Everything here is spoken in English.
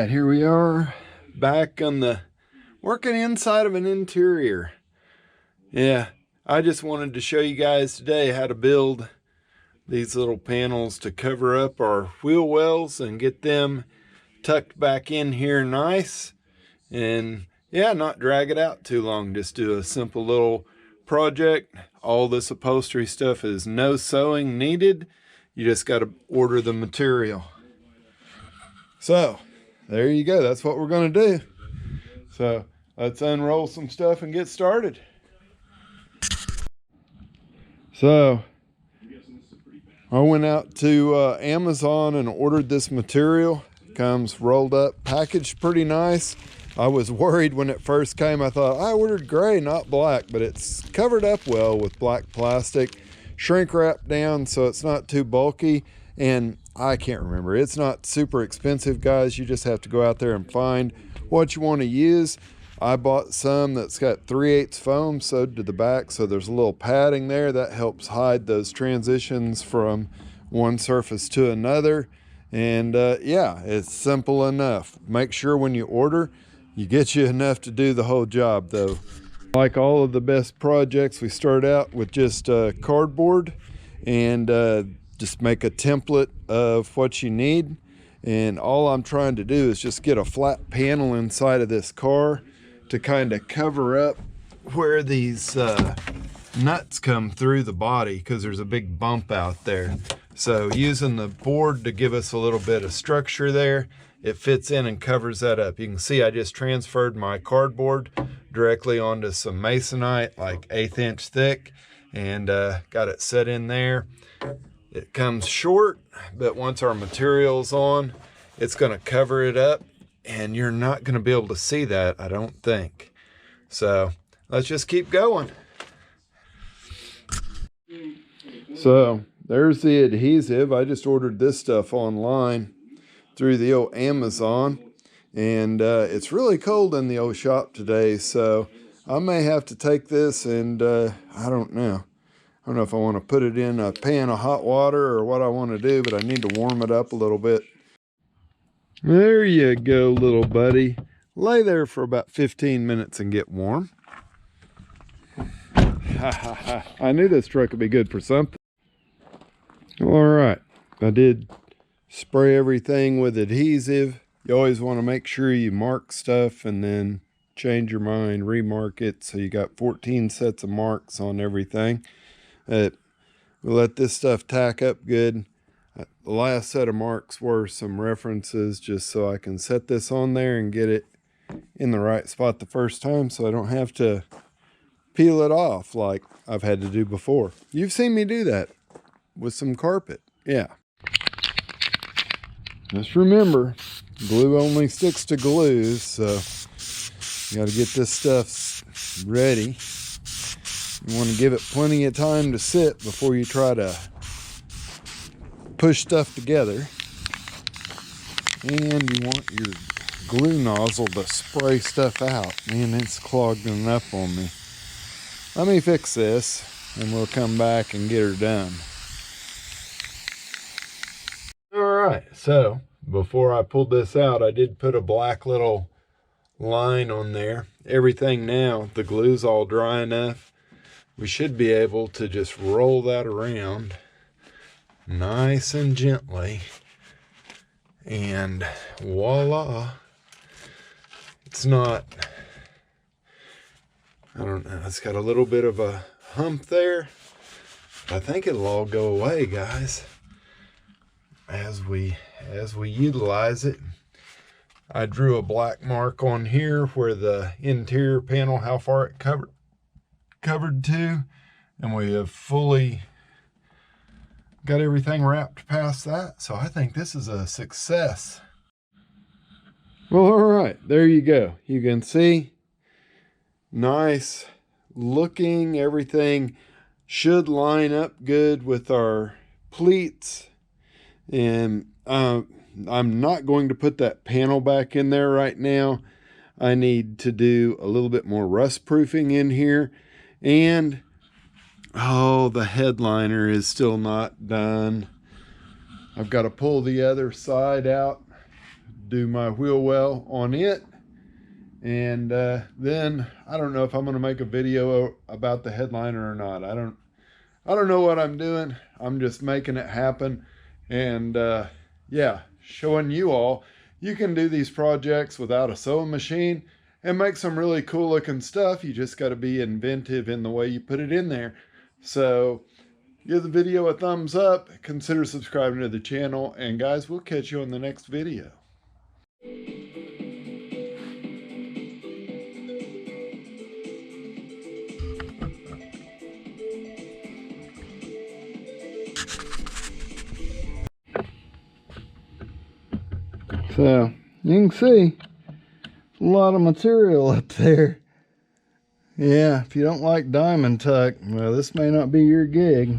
right, here we are back on the working inside of an interior. Yeah, I just wanted to show you guys today how to build these little panels to cover up our wheel wells and get them tucked back in here nice. And yeah, not drag it out too long. Just do a simple little project. All this upholstery stuff is no sewing needed. You just got to order the material. So there you go. That's what we're going to do. So let's unroll some stuff and get started. So I went out to Amazon and ordered this material. Comes rolled up, packaged pretty nice. I was worried when it first came. I thought I ordered gray, not black, but it's covered up well with black plastic, shrink wrapped down so it's not too bulky. And I can't remember, it's not super expensive, guys. You just have to go out there and find what you want to use. I bought some that's got 3/8 foam sewed to the back, so there's a little padding there that helps hide those transitions from one surface to another. And yeah, it's simple enough. Make sure when you order, you get you enough to do the whole job though. Like all of the best projects, we start out with just cardboard and just make a template of what you need. And all I'm trying to do is just get a flat panel inside of this car to kind of cover up where these nuts come through the body, because there's a big bump out there. So using the board to give us a little bit of structure there, it fits in and covers that up. You can see I just transferred my cardboard directly onto some masonite, like 1/8 inch thick, and got it set in there. It comes short, but once our material's on, it's going to cover it up, and you're not going to be able to see that, I don't think. So let's just keep going. So there's the adhesive. I just ordered this stuff online through the old Amazon, and it's really cold in the old shop today, so I may have to take this and I don't know if I want to put it in a pan of hot water or what I want to do, but I need to warm it up a little bit. There you go, little buddy. Lay there for about 15 minutes and get warm. I knew this truck would be good for something. All right, I did spray everything with adhesive. You always want to make sure you mark stuff and then change your mind, remark it, so you got 14 sets of marks on everything. We'll let this stuff tack up good. The last set of marks were some references, just so I can set this on there and get it in the right spot the first time, so I don't have to peel it off like I've had to do before. You've seen me do that with some carpet. Yeah. Just remember, glue only sticks to glue, so you got to get this stuff ready. You want to give it plenty of time to sit before you try to push stuff together. And you want your glue nozzle to spray stuff out. Man, it's clogging up on me. Let me fix this and we'll come back and get her done. Alright, so before I pulled this out, I did put a black little line on there. Everything now, the glue's all dry enough. We should be able to just roll that around nice and gently, and voila. It's not, I don't know, it's got a little bit of a hump there. I think it'll all go away, guys, as we utilize it. I drew a black mark on here where the interior panel, how far it covered to, and we have fully got everything wrapped past that. So I think this is a success. Well, all right, there you go. You can see, nice looking. Everything should line up good with our pleats. And I'm not going to put that panel back in there right now. I need to do a little bit more rust proofing in here. And oh, the headliner is still not done. I've got to pull the other side out, do my wheel well on it. And then I don't know if I'm going to make a video about the headliner or not. I don't know what I'm doing. I'm just making it happen. And yeah, showing you all you can do these projects without a sewing machine and make some really cool looking stuff. You just got to be inventive in the way you put it in there. So give the video a thumbs up, consider subscribing to the channel, and guys, we'll catch you on the next video. So you can see a lot of material up there. Yeah, if you don't like diamond tuck, well, this may not be your gig.